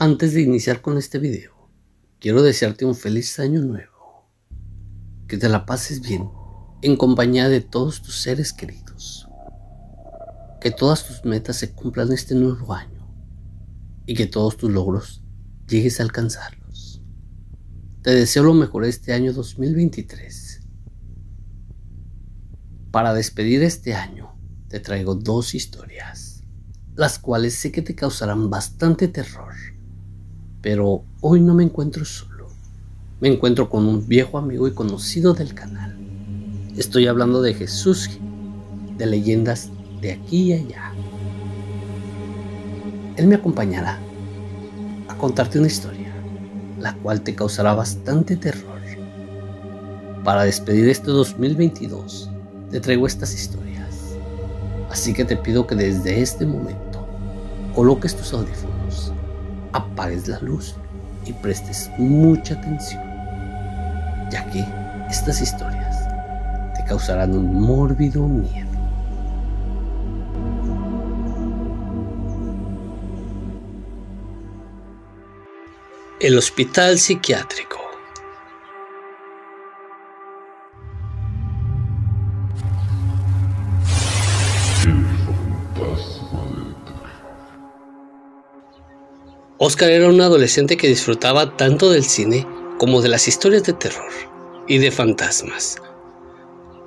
Antes de iniciar con este video, quiero desearte un feliz año nuevo, que te la pases bien en compañía de todos tus seres queridos, que todas tus metas se cumplan este nuevo año y que todos tus logros llegues a alcanzarlos. Te deseo lo mejor este año 2023. Para despedir este año, te traigo dos historias, las cuales sé que te causarán bastante terror. Pero hoy no me encuentro solo, me encuentro con un viejo amigo y conocido del canal. Estoy hablando de Jesús, de Leyendas de Aquí y Allá. Él me acompañará a contarte una historia, la cual te causará bastante terror. Para despedir este 2022, te traigo estas historias. Así que te pido que desde este momento coloques tus audífonos, apagues la luz y prestes mucha atención, ya que estas historias te causarán un mórbido miedo. El hospital psiquiátrico. Oscar era un adolescente que disfrutaba tanto del cine como de las historias de terror y de fantasmas.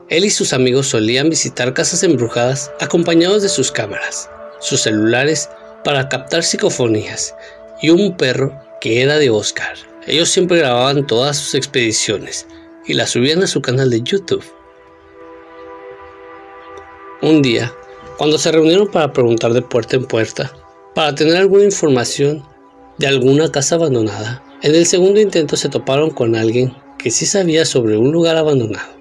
Él y sus amigos solían visitar casas embrujadas acompañados de sus cámaras, sus celulares para captar psicofonías y un perro que era de Oscar. Ellos siempre grababan todas sus expediciones y las subían a su canal de YouTube. Un día, cuando se reunieron para preguntar de puerta en puerta, para tener alguna información de alguna casa abandonada, en el segundo intento se toparon con alguien que sí sabía sobre un lugar abandonado.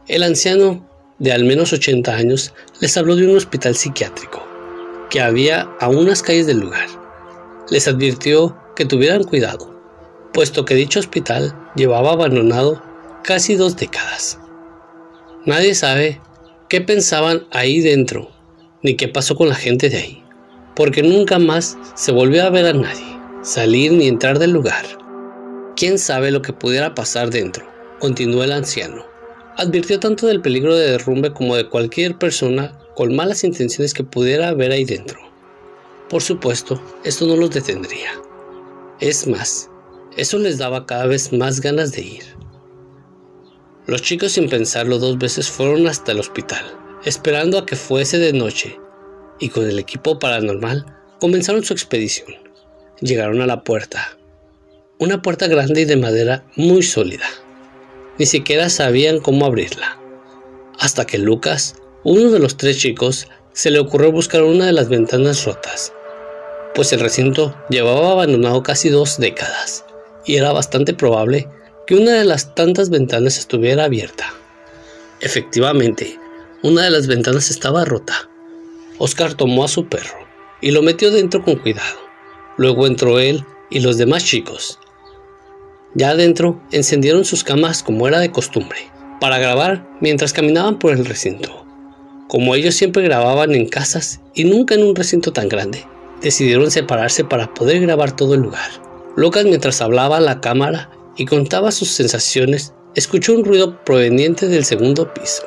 El anciano, de al menos 80 años, les habló de un hospital psiquiátrico que había a unas calles del lugar. Les advirtió que tuvieran cuidado, puesto que dicho hospital llevaba abandonado casi 2 décadas. Nadie sabe qué pensaban ahí dentro, ni qué pasó con la gente de ahí, porque nunca más se volvió a ver a nadie salir ni entrar del lugar. ¿Quién sabe lo que pudiera pasar dentro?, continuó el anciano. Advirtió tanto del peligro de derrumbe como de cualquier persona con malas intenciones que pudiera haber ahí dentro. Por supuesto, esto no los detendría. Es más, eso les daba cada vez más ganas de ir. Los chicos, sin pensarlo 2 veces, fueron hasta el hospital, esperando a que fuese de noche, y con el equipo paranormal comenzaron su expedición. Llegaron a la puerta, una puerta grande y de madera muy sólida. Ni siquiera sabían cómo abrirla, hasta que Lucas, uno de los 3 chicos, se le ocurrió buscar una de las ventanas rotas, pues el recinto llevaba abandonado casi 2 décadas, y era bastante probable que una de las tantas ventanas estuviera abierta. Efectivamente, una de las ventanas estaba rota. Oscar tomó a su perro y lo metió dentro con cuidado. Luego entró él y los demás chicos. Ya adentro encendieron sus cámaras como era de costumbre, para grabar mientras caminaban por el recinto. Como ellos siempre grababan en casas y nunca en un recinto tan grande, decidieron separarse para poder grabar todo el lugar. Lucas, mientras hablaba a la cámara y contaba sus sensaciones, escuchó un ruido proveniente del segundo piso.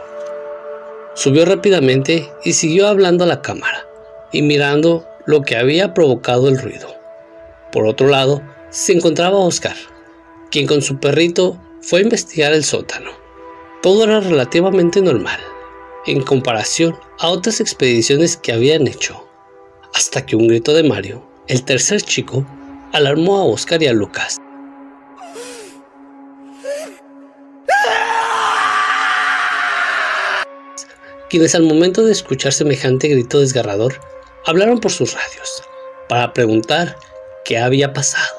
Subió rápidamente y siguió hablando a la cámara y mirando lo que había provocado el ruido. Por otro lado, se encontraba Oscar, quien con su perrito fue a investigar el sótano. Todo era relativamente normal, en comparación a otras expediciones que habían hecho, hasta que un grito de Mario, el tercer chico, alarmó a Oscar y a Lucas. Quienes al momento de escuchar semejante grito desgarrador, hablaron por sus radios, para preguntar qué había pasado.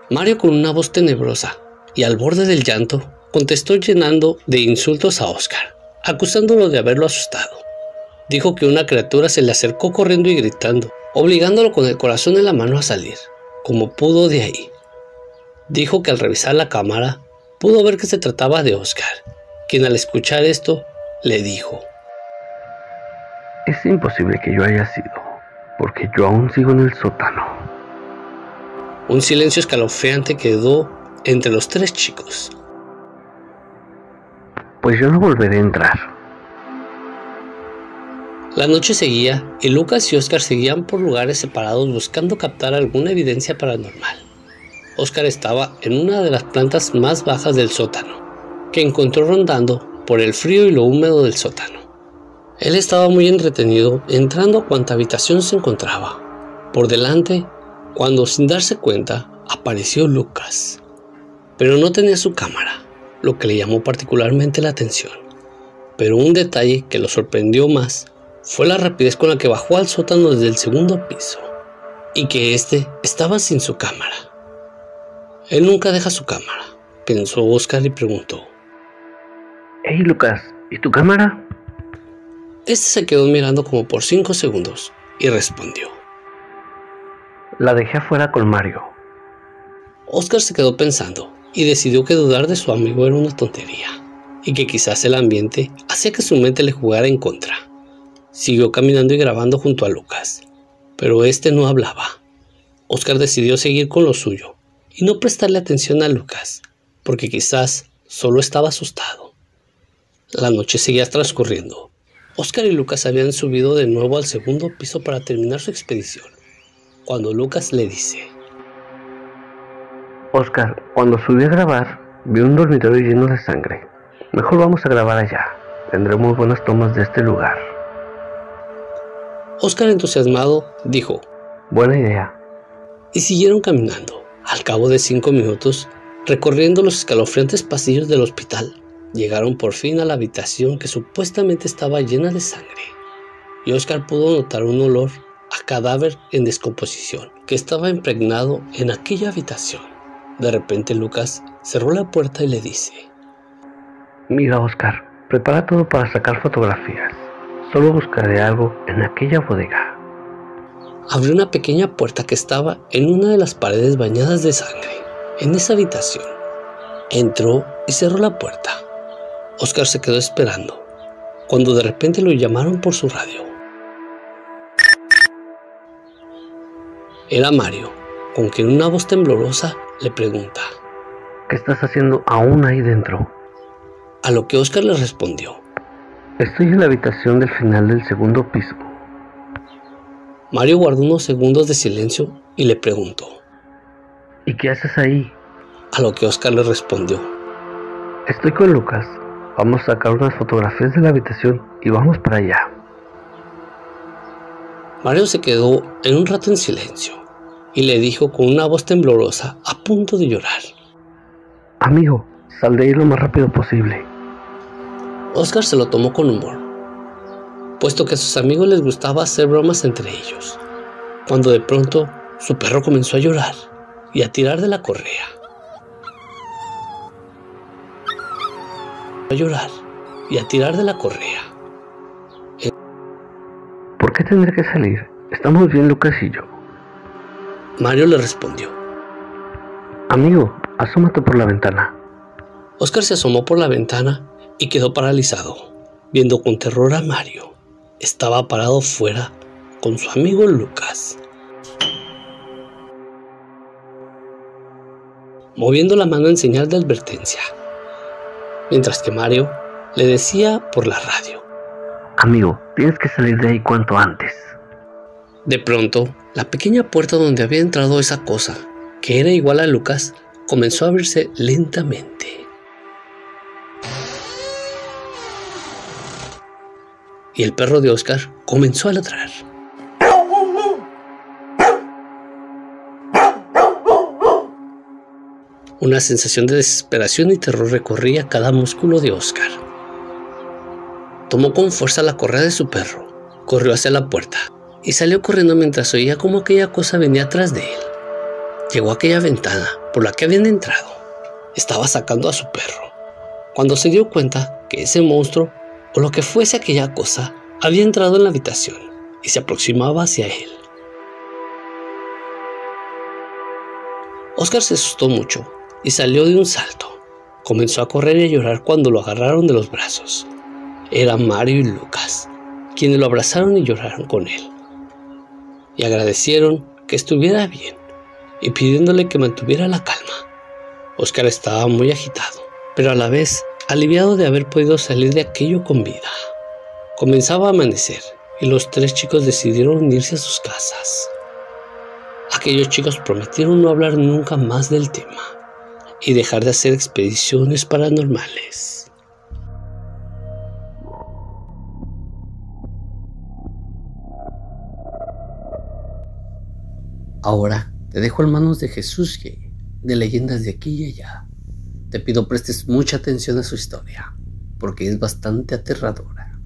Mario, con una voz tenebrosa y al borde del llanto, contestó llenando de insultos a Oscar, acusándolo de haberlo asustado. Dijo que una criatura se le acercó corriendo y gritando, obligándolo con el corazón en la mano a salir, como pudo de ahí. Dijo que al revisar la cámara pudo ver que se trataba de Oscar quien al escuchar esto le dijo: es imposible que yo haya sido, porque yo aún sigo en el sótano. Un silencio escalofriante quedó entre los tres chicos. Pues yo no volveré a entrar. La noche seguía y Lucas y Oscar seguían por lugares separados buscando captar alguna evidencia paranormal. Oscar estaba en una de las plantas más bajas del sótano, que encontró rondando por el frío y lo húmedo del sótano. Él estaba muy entretenido entrando a cuanta habitación se encontraba. Por delante, cuando sin darse cuenta, apareció Lucas. Pero no tenía su cámara, lo que le llamó particularmente la atención. Pero un detalle que lo sorprendió más fue la rapidez con la que bajó al sótano desde el segundo piso, y que éste estaba sin su cámara. Él nunca deja su cámara, pensó Oscar y preguntó: Hey Lucas, ¿y tu cámara? Este se quedó mirando como por 5 segundos y respondió: La dejé afuera con Mario. Oscar se quedó pensando y decidió que dudar de su amigo era una tontería, y que quizás el ambiente hacía que su mente le jugara en contra. Siguió caminando y grabando junto a Lucas, pero este no hablaba. Oscar decidió seguir con lo suyo y no prestarle atención a Lucas, porque quizás solo estaba asustado. La noche seguía transcurriendo. Oscar y Lucas habían subido de nuevo al segundo piso para terminar su expedición, cuando Lucas le dice: Oscar, cuando subí a grabar, vi un dormitorio lleno de sangre. Mejor vamos a grabar allá. Tendremos buenas tomas de este lugar. Oscar, entusiasmado, dijo: Buena idea. Y siguieron caminando. Al cabo de 5 minutos, recorriendo los escalofriantes pasillos del hospital, llegaron por fin a la habitación que supuestamente estaba llena de sangre. Y Oscar pudo notar un olor a cadáver en descomposición que estaba impregnado en aquella habitación. De repente Lucas cerró la puerta y le dice: Mira Oscar, prepara todo para sacar fotografías. Solo buscaré algo en aquella bodega. Abrió una pequeña puerta que estaba en una de las paredes bañadas de sangre. En esa habitación entró y cerró la puerta. Oscar se quedó esperando, cuando de repente lo llamaron por su radio. Era Mario, con quien una voz temblorosa le pregunta: ¿Qué estás haciendo aún ahí dentro? A lo que Oscar le respondió: Estoy en la habitación del final del segundo piso. Mario guardó unos segundos de silencio y le preguntó: ¿Y qué haces ahí? A lo que Oscar le respondió: Estoy con Lucas. Vamos a sacar unas fotografías de la habitación y vamos para allá. Mario se quedó en un rato en silencio y le dijo con una voz temblorosa, a punto de llorar: Amigo, sal de ahí lo más rápido posible. Oscar se lo tomó con humor, puesto que a sus amigos les gustaba hacer bromas entre ellos, cuando de pronto su perro comenzó a llorar y a tirar de la correa. ¿Por qué tendré que salir? Estamos bien Lucas y yo. Mario le respondió: Amigo, asómate por la ventana. Oscar se asomó por la ventana y quedó paralizado, viendo con terror a Mario. Estaba parado fuera con su amigo Lucas, moviendo la mano en señal de advertencia, mientras que Mario le decía por la radio: Amigo, tienes que salir de ahí cuanto antes. De pronto, la pequeña puerta donde había entrado esa cosa, que era igual a Lucas, comenzó a abrirse lentamente. Y el perro de Oscar comenzó a ladrar. Una sensación de desesperación y terror recorría cada músculo de Oscar. Tomó con fuerza la correa de su perro, corrió hacia la puerta y salió corriendo mientras oía cómo aquella cosa venía atrás de él. Llegó a aquella ventana por la que habían entrado. Estaba sacando a su perro, cuando se dio cuenta que ese monstruo, o lo que fuese aquella cosa, había entrado en la habitación y se aproximaba hacia él. Oscar se asustó mucho y salió de un salto. comenzó a correr y a llorar cuando lo agarraron de los brazos. Eran Mario y Lucas, quienes lo abrazaron y lloraron con él. Y agradecieron que estuviera bien y pidiéndole que mantuviera la calma. Oscar estaba muy agitado, pero a la vez aliviado de haber podido salir de aquello con vida. Comenzaba a amanecer y los tres chicos decidieron unirse a sus casas. Aquellos chicos prometieron no hablar nunca más del tema y dejar de hacer expediciones paranormales. Ahora te dejo en manos de Jesús G, de Leyendas de Aquí y Allá. Te pido prestes mucha atención a su historia, porque es bastante aterradora.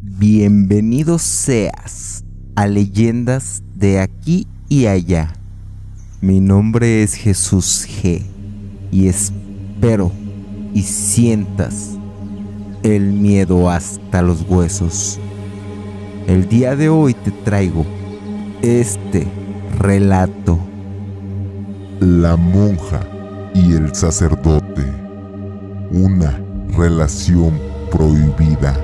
Bienvenido seas a Leyendas de Aquí y Allá. Mi nombre es Jesús G y espero y sientas el miedo hasta los huesos. El día de hoy te traigo este relato. La monja y el sacerdote. Una relación prohibida.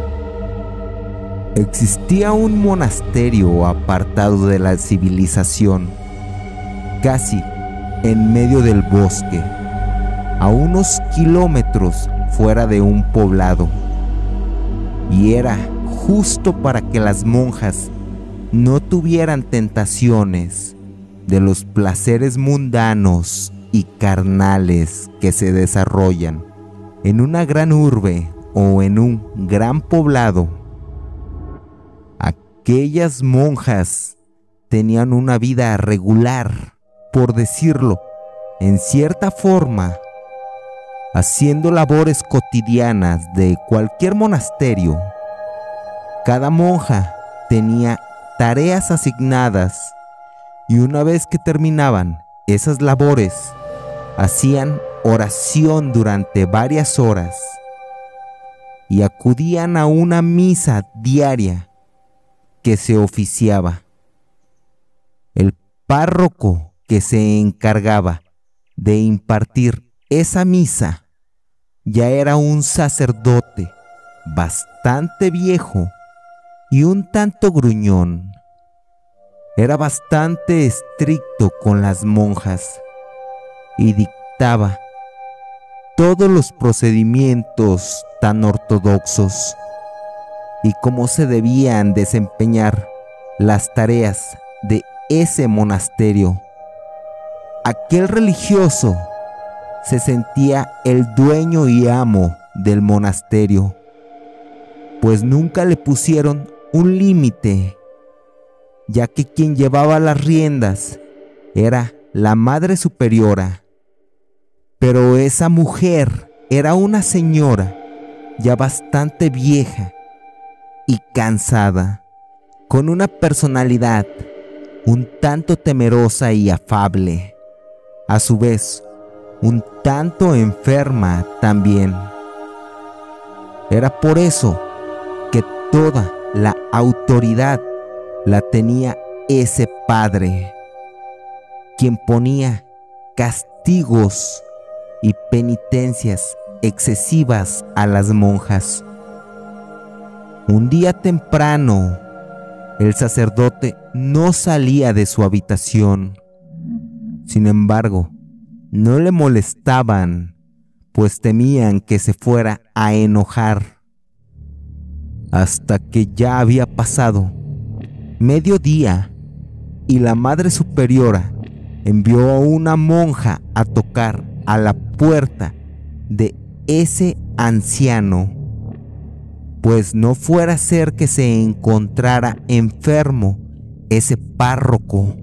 Existía un monasterio apartado de la civilización, casi en medio del bosque, a unos kilómetros fuera de un poblado. Y era justo para que las monjas no tuvieran tentaciones de los placeres mundanos y carnales que se desarrollan en una gran urbe o en un gran poblado. Aquellas monjas tenían una vida regular, por decirlo, en cierta forma, haciendo labores cotidianas de cualquier monasterio. Cada monja tenía tareas asignadas y una vez que terminaban esas labores, hacían oración durante varias horas y acudían a una misa diaria que se oficiaba. El párroco que se encargaba de impartir esa misa ya era un sacerdote bastante viejo y un tanto gruñón. Era bastante estricto con las monjas y dictaba todos los procedimientos tan ortodoxos y cómo se debían desempeñar las tareas de ese monasterio. Aquel religioso se sentía el dueño y amo del monasterio, pues nunca le pusieron un límite, ya que quien llevaba las riendas era la madre superiora. Pero esa mujer era una señora ya bastante vieja y cansada, con una personalidad un tanto temerosa y afable, a su vez un tanto enferma también. Era por eso que toda la autoridad la tenía ese padre, quien ponía castigos y penitencias excesivas a las monjas. Un día temprano, el sacerdote no salía de su habitación. Sin embargo, no le molestaban, pues temían que se fuera a enojar. Hasta que ya había pasado mediodía y la madre superiora envió a una monja a tocar a la puerta de ese anciano, pues no fuera a ser que se encontrara enfermo ese párroco.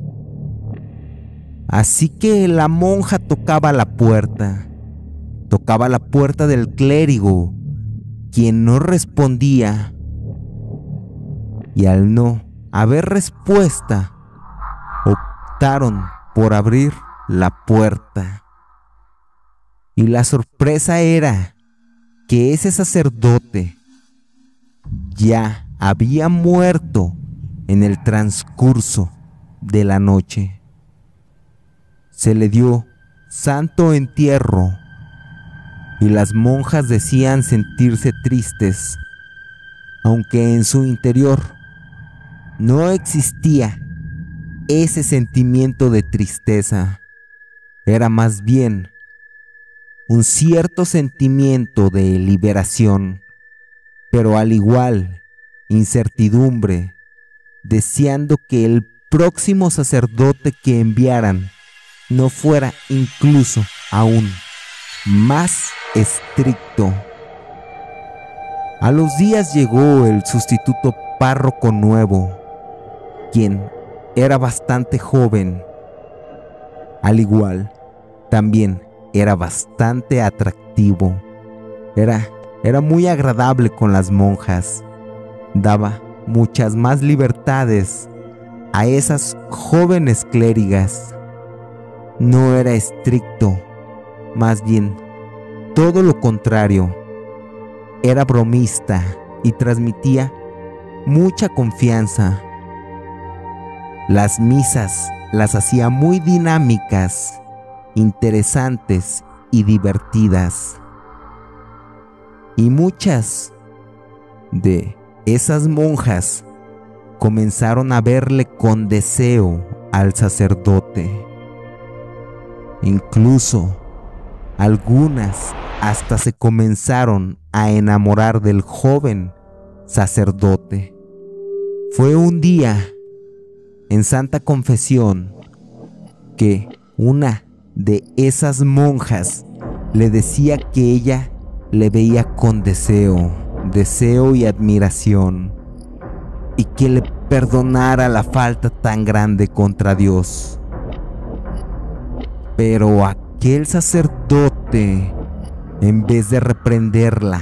Así que la monja tocaba la puerta del clérigo, quien no respondía, y al no haber respuesta, optaron por abrir la puerta. Y la sorpresa era que ese sacerdote ya había muerto en el transcurso de la noche. se le dio santo entierro y las monjas decían sentirse tristes, aunque en su interior no existía ese sentimiento de tristeza. Era más bien un cierto sentimiento de liberación, pero al igual incertidumbre, deseando que el próximo sacerdote que enviaran no fuera incluso aún más estricto. A los días llegó el sustituto párroco nuevo, quien era bastante joven. Al igual, también era bastante atractivo. Era muy agradable con las monjas. Daba muchas más libertades a esas jóvenes clérigas. No era estricto, más bien todo lo contrario. Era bromista y transmitía mucha confianza. Las misas las hacía muy dinámicas, interesantes y divertidas. Y muchas de esas monjas comenzaron a verle con deseo al sacerdote. Incluso algunas hasta se comenzaron a enamorar del joven sacerdote. Fue un día en Santa Confesión que una de esas monjas le decía que ella le veía con deseo y admiración, y que le perdonara la falta tan grande contra Dios. Pero aquel sacerdote, en vez de reprenderla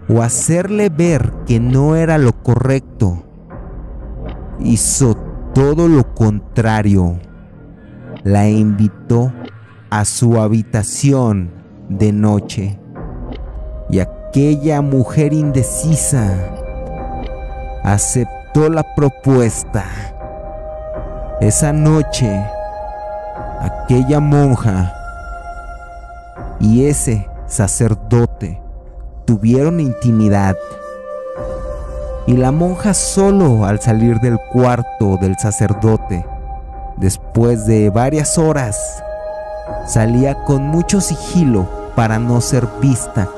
o hacerle ver que no era lo correcto, hizo todo lo contrario. La invitó a su habitación de noche, y aquella mujer indecisa aceptó la propuesta. Esa noche, aquella monja y ese sacerdote tuvieron intimidad, y la monja solo al salir del cuarto del sacerdote, después de varias horas, salía con mucho sigilo para no ser vista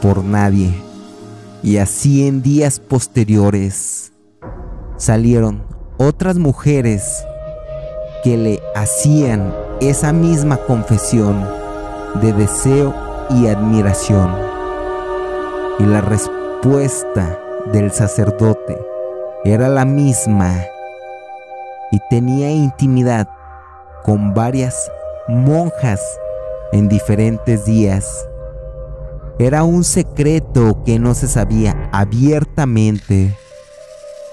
por nadie. Y así en días posteriores salieron otras mujeres que le hacían esa misma confesión de deseo y admiración. Y la respuesta del sacerdote era la misma, y tenía intimidad con varias monjas en diferentes días. Era un secreto que no se sabía abiertamente,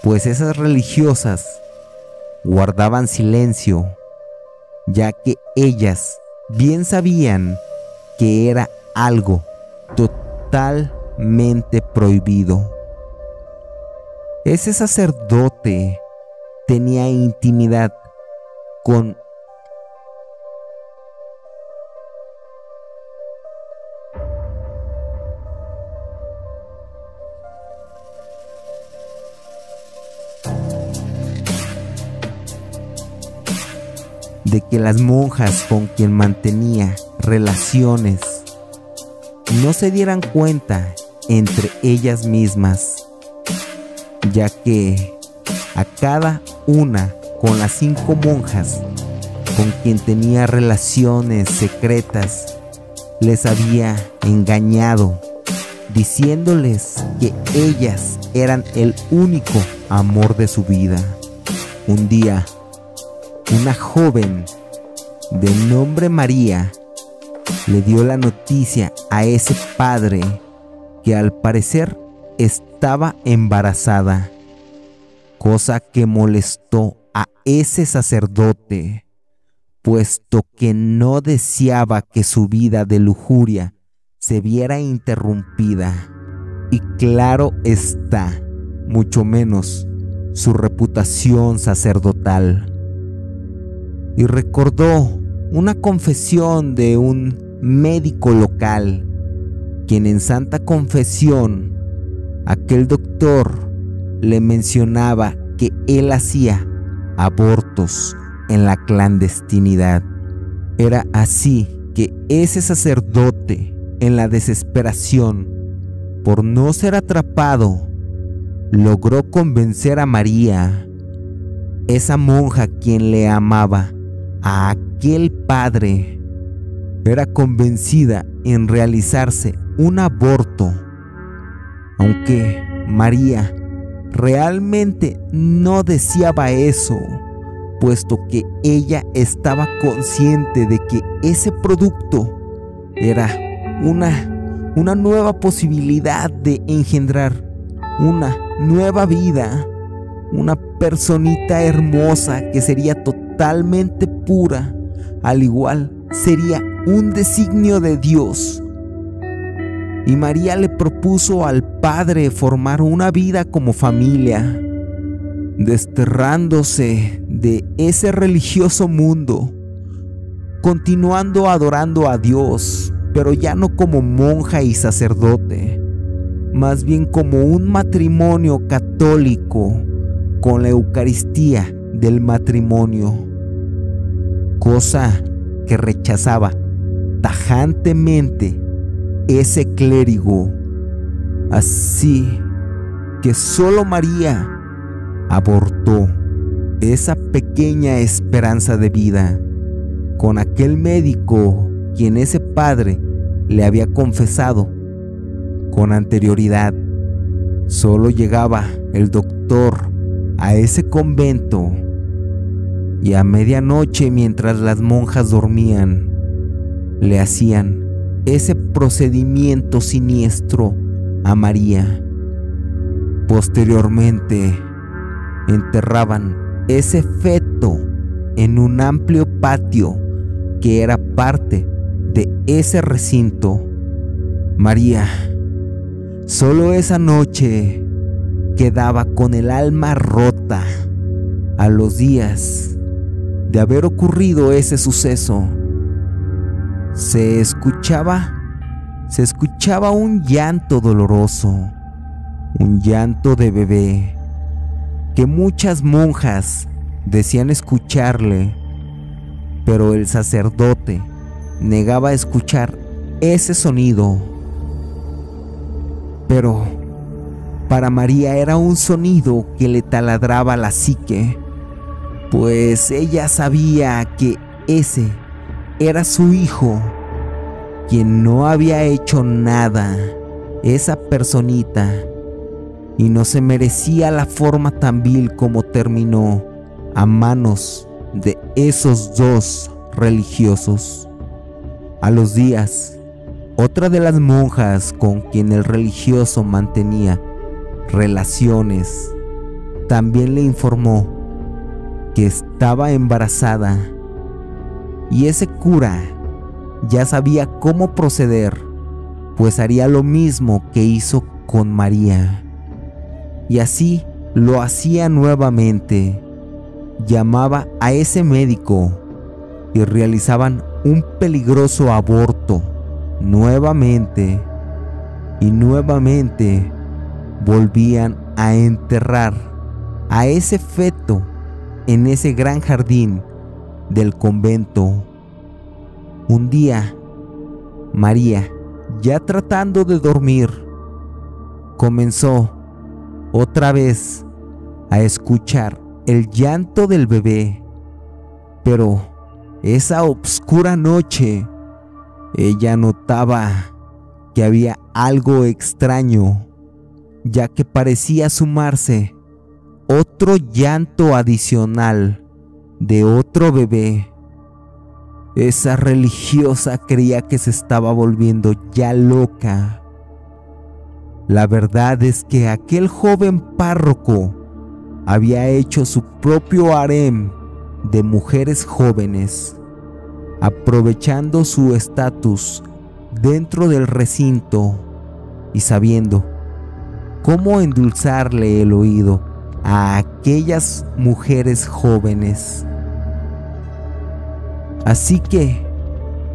pues esas religiosas guardaban silencio, ya que ellas bien sabían que era algo totalmente prohibido. Ese sacerdote tenía intimidad con de que las monjas con quien mantenía relaciones no se dieran cuenta entre ellas mismas, ya que a cada una con las 5 monjas con quien tenía relaciones secretas les había engañado, diciéndoles que ellas eran el único amor de su vida. Un día, una joven de nombre María le dio la noticia a ese padre que al parecer estaba embarazada, cosa que molestó a ese sacerdote, puesto que no deseaba que su vida de lujuria se viera interrumpida, y claro está, mucho menos su reputación sacerdotal. Y recordó una confesión de un médico local, quien en santa confesión, aquel doctor le mencionaba que él hacía abortos en la clandestinidad. Era así que ese sacerdote, en la desesperación por no ser atrapado, logró convencer a María, esa monja quien le amaba a aquel padre. Era convencida en realizarse un aborto, aunque María realmente no deseaba eso, puesto que ella estaba consciente de que ese producto era una nueva posibilidad de engendrar una nueva vida, una personita hermosa que sería totalmente pura, al igual sería un designio de Dios. Y María le propuso al padre formar una vida como familia, desterrándose de ese religioso mundo, continuando adorando a Dios, pero ya no como monja y sacerdote, más bien como un matrimonio católico con la Eucaristía del matrimonio, cosa que rechazaba tajantemente ese clérigo. Así que solo María abortó esa pequeña esperanza de vida con aquel médico quien ese padre le había confesado con anterioridad. Solo llegaba el doctor a ese convento y a medianoche, mientras las monjas dormían, le hacían ese procedimiento siniestro a María. Posteriormente, enterraban ese feto en un amplio patio que era parte de ese recinto. María, solo esa noche, quedaba con el alma rota. A los días de haber ocurrido ese suceso, se escuchaba un llanto doloroso, un llanto de bebé, que muchas monjas decían escucharle, pero el sacerdote negaba escuchar ese sonido. Pero para María era un sonido que le taladraba la psique, pues ella sabía que ese era su hijo, quien no había hecho nada, esa personita, y no se merecía la forma tan vil como terminó a manos de esos dos religiosos. A los días, otra de las monjas con quien el religioso mantenía relaciones también le informó que estaba embarazada, y ese cura ya sabía cómo proceder, pues haría lo mismo que hizo con María. Y así lo hacía nuevamente. Llamaba a ese médico y realizaban un peligroso aborto nuevamente, y nuevamente volvían a enterrar a ese feto en ese gran jardín del convento. Un día, María, ya tratando de dormir, comenzó otra vez a escuchar el llanto del bebé, pero esa oscura noche ella notaba que había algo extraño, ya que parecía sumarse otro llanto adicional de otro bebé. Esa religiosa creía que se estaba volviendo ya loca. La verdad es que aquel joven párroco había hecho su propio harem de mujeres jóvenes, aprovechando su estatus dentro del recinto y sabiendo cómo endulzarle el oído a aquellas mujeres jóvenes. Así que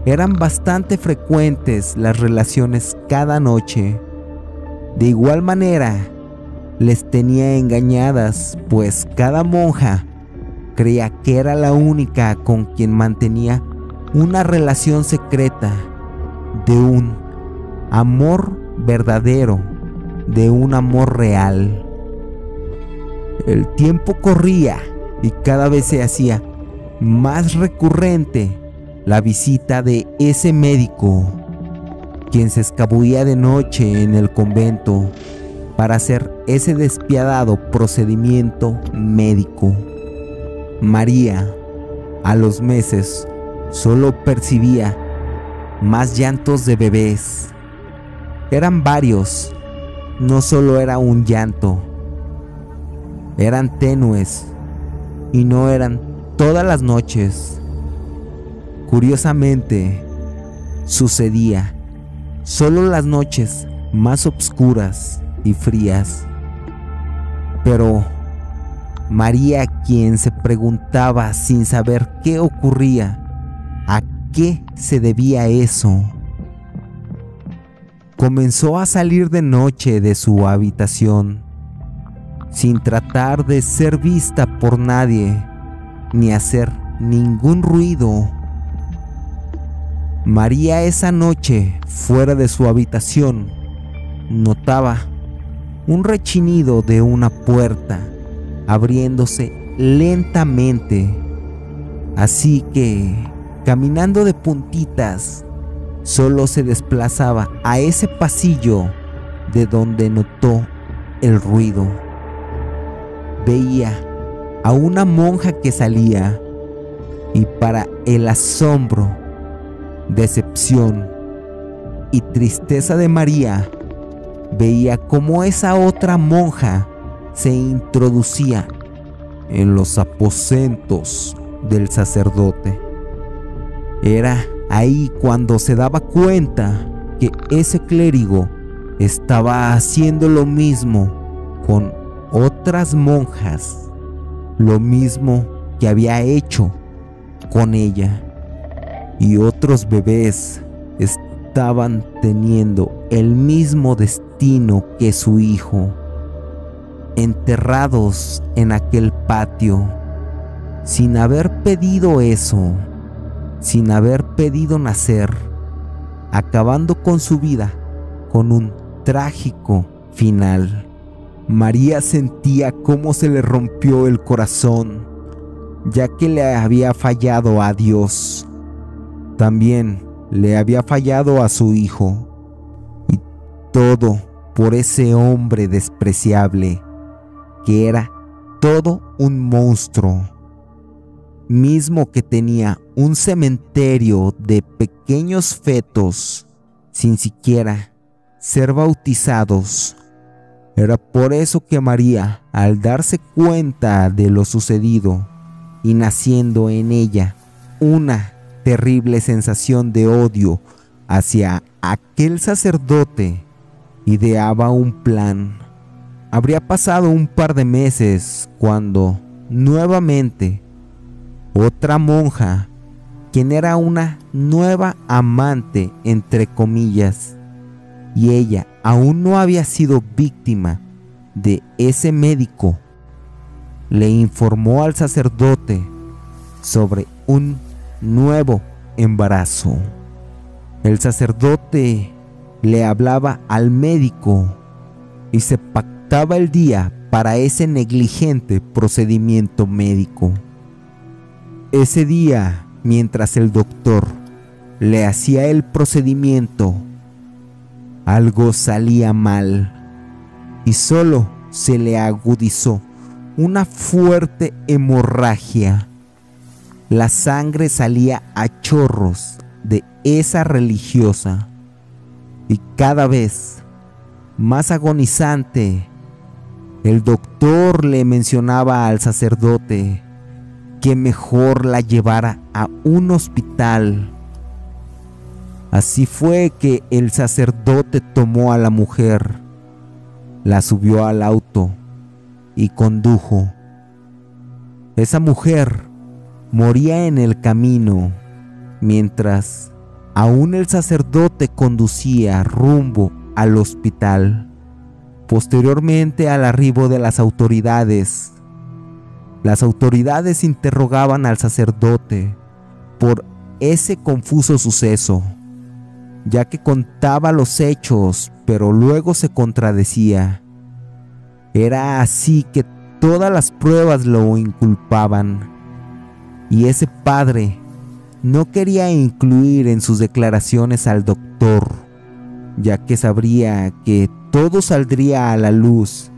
eran bastante frecuentes las relaciones cada noche. De igual manera, les tenía engañadas, pues cada monja creía que era la única con quien mantenía una relación secreta, de un amor verdadero, de un amor real. El tiempo corría y cada vez se hacía más recurrente la visita de ese médico, quien se escabullía de noche en el convento para hacer ese despiadado procedimiento médico. María, a los meses, solo percibía más llantos de bebés. Eran varios, no solo era un llanto. Eran tenues y no eran todas las noches. Curiosamente, sucedía solo las noches más oscuras y frías. Pero María, quien se preguntaba sin saber qué ocurría, a qué se debía eso, comenzó a salir de noche de su habitación, sin tratar de ser vista por nadie, ni hacer ningún ruido. María esa noche, fuera de su habitación, notaba un rechinido de una puerta abriéndose lentamente. Así que, caminando de puntitas, solo se desplazaba a ese pasillo de donde notó el ruido. Veía a una monja que salía y, para el asombro, decepción y tristeza de María, veía cómo esa otra monja se introducía en los aposentos del sacerdote. Era ahí cuando se daba cuenta que ese clérigo estaba haciendo lo mismo con otras monjas, lo mismo que había hecho con ella, y otros bebés estaban teniendo el mismo destino que su hijo, enterrados en aquel patio, sin haber pedido eso, sin haber pedido nacer, acabando con su vida con un trágico final. María sentía cómo se le rompió el corazón, ya que le había fallado a Dios. También le había fallado a su hijo, y todo por ese hombre despreciable, que era todo un monstruo, mismo que tenía un cementerio de pequeños fetos sin siquiera ser bautizados. Era por eso que María, al darse cuenta de lo sucedido y naciendo en ella una terrible sensación de odio hacia aquel sacerdote, ideaba un plan. Habría pasado un par de meses cuando, nuevamente, otra monja, quien era una nueva amante, entre comillas, y ella aún no había sido víctima de ese médico, le informó al sacerdote sobre un nuevo embarazo. El sacerdote le hablaba al médico y se pactaba el día para ese negligente procedimiento médico. Ese día, mientras el doctor le hacía el procedimiento, algo salía mal y solo se le agudizó una fuerte hemorragia. La sangre salía a chorros de esa religiosa, y cada vez más agonizante. El doctor le mencionaba al sacerdote que mejor la llevara a un hospital. Así fue que el sacerdote tomó a la mujer, la subió al auto y condujo. Esa mujer moría en el camino mientras aún el sacerdote conducía rumbo al hospital. Posteriormente al arribo de las autoridades interrogaban al sacerdote por ese confuso suceso, ya que contaba los hechos, pero luego se contradecía. Era así que todas las pruebas lo inculpaban, y ese padre no quería incluir en sus declaraciones al doctor, ya que sabría que todo saldría a la luz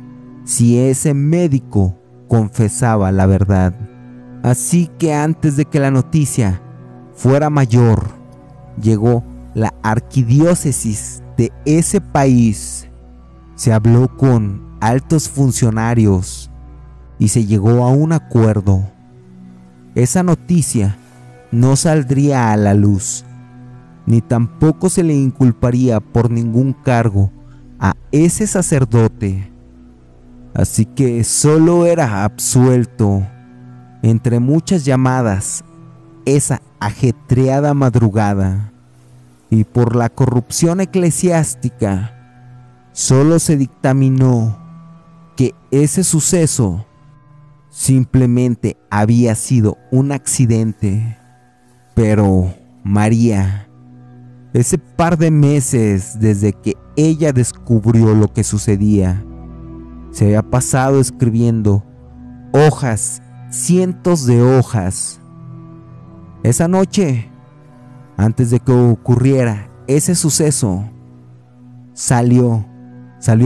si ese médico confesaba la verdad. Así que antes de que la noticia fuera mayor, llegó la arquidiócesis de ese país. Se habló con altos funcionarios y se llegó a un acuerdo. Esa noticia no saldría a la luz, ni tampoco se le inculparía por ningún cargo a ese sacerdote. Así que solo era absuelto, entre muchas llamadas, esa ajetreada madrugada. Y por la corrupción eclesiástica, solo se dictaminó que ese suceso simplemente había sido un accidente. Pero María, ese par de meses desde que ella descubrió lo que sucedía, se había pasado escribiendo hojas, cientos de hojas. Esa noche, antes de que ocurriera ese suceso, salió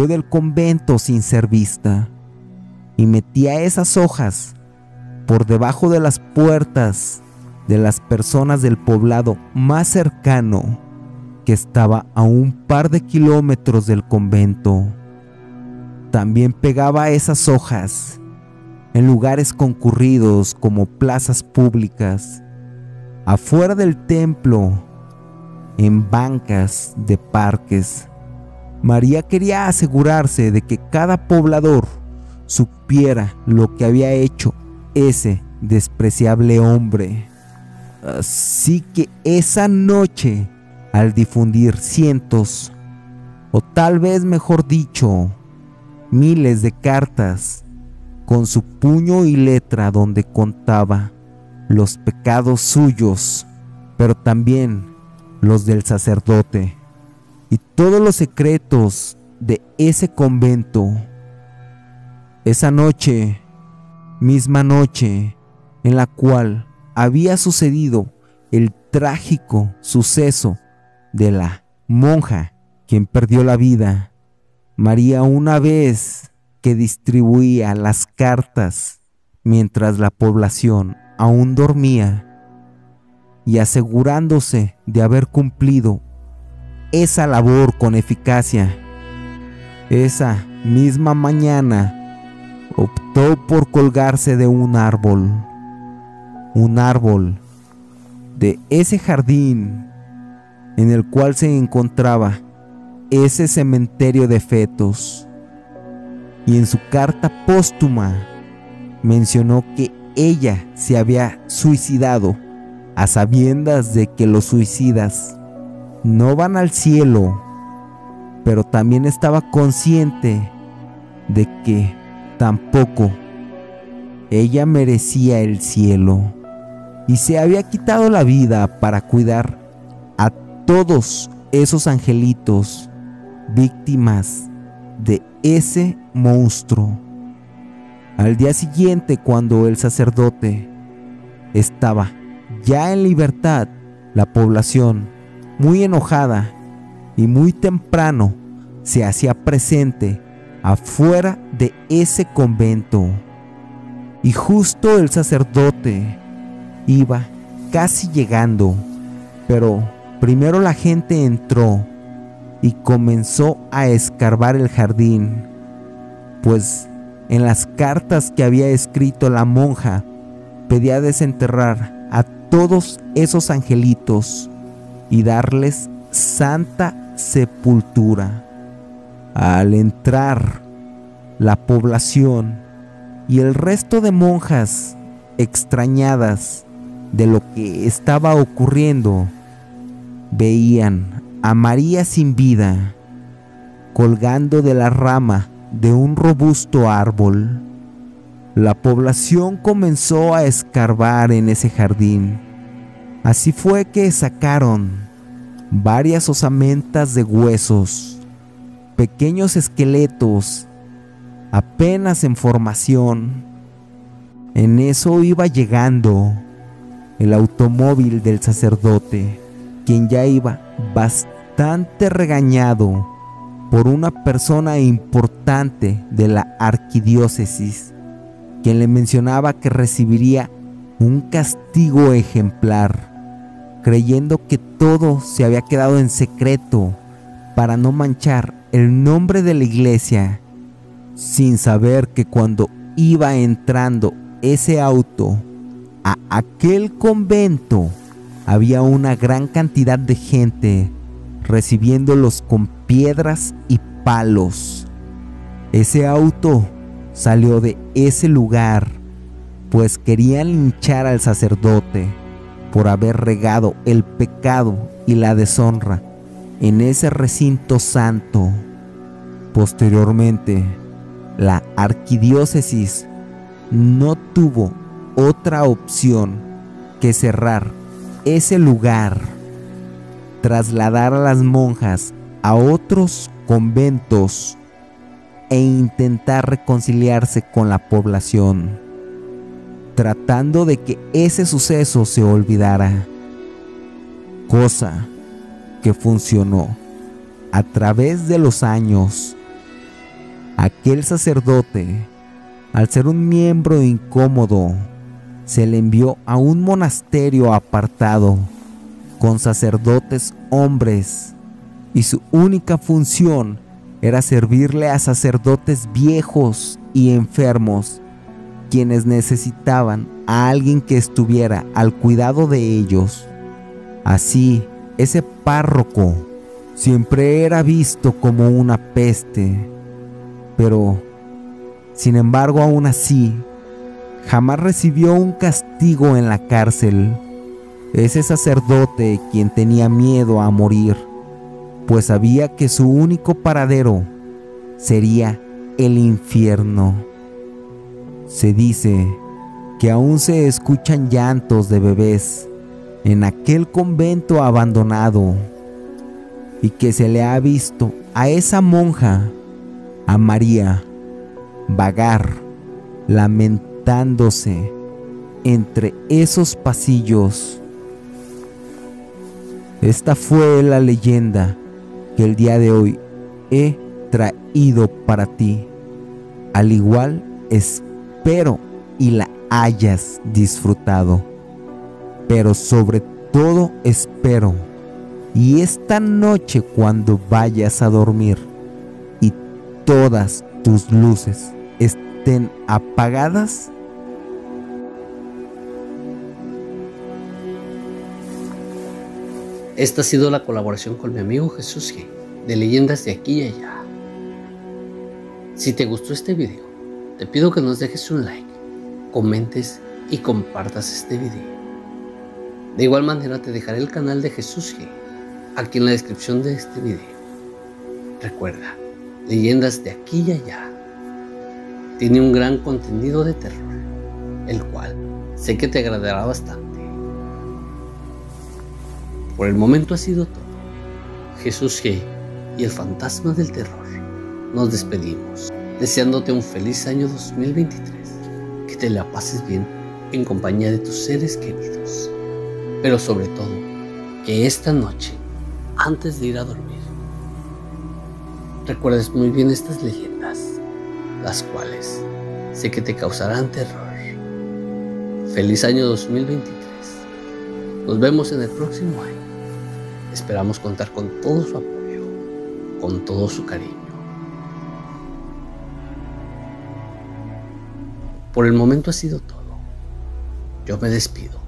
del convento sin ser vista y metía esas hojas por debajo de las puertas de las personas del poblado más cercano, que estaba a un par de kilómetros del convento. También pegaba esas hojas en lugares concurridos como plazas públicas, afuera del templo, en bancas de parques. María quería asegurarse de que cada poblador supiera lo que había hecho ese despreciable hombre. Así que esa noche, al difundir cientos, o tal vez mejor dicho, miles de cartas, con su puño y letra donde contaba los pecados suyos, pero también los del sacerdote, y todos los secretos de ese convento. Esa noche, misma noche en la cual había sucedido el trágico suceso de la monja quien perdió la vida, María, una vez que distribuía las cartas mientras la población aún dormía, y asegurándose de haber cumplido esa labor con eficacia, esa misma mañana optó por colgarse de un árbol de ese jardín en el cual se encontraba ese cementerio de fetos, y en su carta póstuma mencionó que ella se había suicidado a sabiendas de que los suicidas no van al cielo, pero también estaba consciente de que tampoco ella merecía el cielo, y se había quitado la vida para cuidar a todos esos angelitos víctimas de ese monstruo. Al día siguiente, cuando el sacerdote estaba ya en libertad, la población, muy enojada y muy temprano, se hacía presente afuera de ese convento. Y justo el sacerdote iba casi llegando, pero primero la gente entró y comenzó a escarbar el jardín, pues en las cartas que había escrito la monja pedía desenterrar a todos esos angelitos y darles santa sepultura. Al entrar la población y el resto de monjas extrañadas de lo que estaba ocurriendo, veían a María sin vida, colgando de la rama de un robusto árbol. La población comenzó a escarbar en ese jardín. Así fue que sacaron varias osamentas de huesos, pequeños esqueletos, apenas en formación. En eso iba llegando el automóvil del sacerdote, quien ya iba bastante regañado por una persona importante de la arquidiócesis, quien le mencionaba que recibiría un castigo ejemplar, creyendo que todo se había quedado en secreto para no manchar el nombre de la iglesia, sin saber que cuando iba entrando ese auto a aquel convento había una gran cantidad de gente recibiéndolos con piedras y palos. Ese auto salió de ese lugar pues querían linchar al sacerdote por haber regado el pecado y la deshonra en ese recinto santo. Posteriormente, la arquidiócesis no tuvo otra opción que cerrar ese lugar, trasladar a las monjas a otros conventos e intentar reconciliarse con la población, tratando de que ese suceso se olvidara, cosa que funcionó. A través de los años, aquel sacerdote, al ser un miembro incómodo, se le envió a un monasterio apartado con sacerdotes hombres, y su única función era servirle a sacerdotes viejos y enfermos, quienes necesitaban a alguien que estuviera al cuidado de ellos. Así, ese párroco siempre era visto como una peste, pero, sin embargo, aún así, jamás recibió un castigo en la cárcel. Ese sacerdote quien tenía miedo a morir, pues sabía que su único paradero sería el infierno. Se dice que aún se escuchan llantos de bebés en aquel convento abandonado y que se le ha visto a esa monja, a María, vagar, lamentándose entre esos pasillos. Esta fue la leyenda que el día de hoy he traído para ti. Al igual, espero y la hayas disfrutado, pero sobre todo espero y esta noche cuando vayas a dormir y todas tus luces estén apagadas, esta ha sido la colaboración con mi amigo Jesús G, de Leyendas de Aquí y Allá. Si te gustó este video, te pido que nos dejes un like, comentes y compartas este video. De igual manera te dejaré el canal de Jesús G aquí en la descripción de este video. Recuerda, Leyendas de Aquí y Allá tiene un gran contenido de terror, el cual sé que te agradará bastante. Por el momento ha sido todo. Jesús G y el fantasma del terror nos despedimos, deseándote un feliz año 2023, que te la pases bien en compañía de tus seres queridos, pero sobre todo, que esta noche, antes de ir a dormir, recuerdes muy bien estas leyendas, las cuales sé que te causarán terror. Feliz año 2023. Nos vemos en el próximo año. Esperamos contar con todo su apoyo, con todo su cariño. Por el momento ha sido todo. Yo me despido.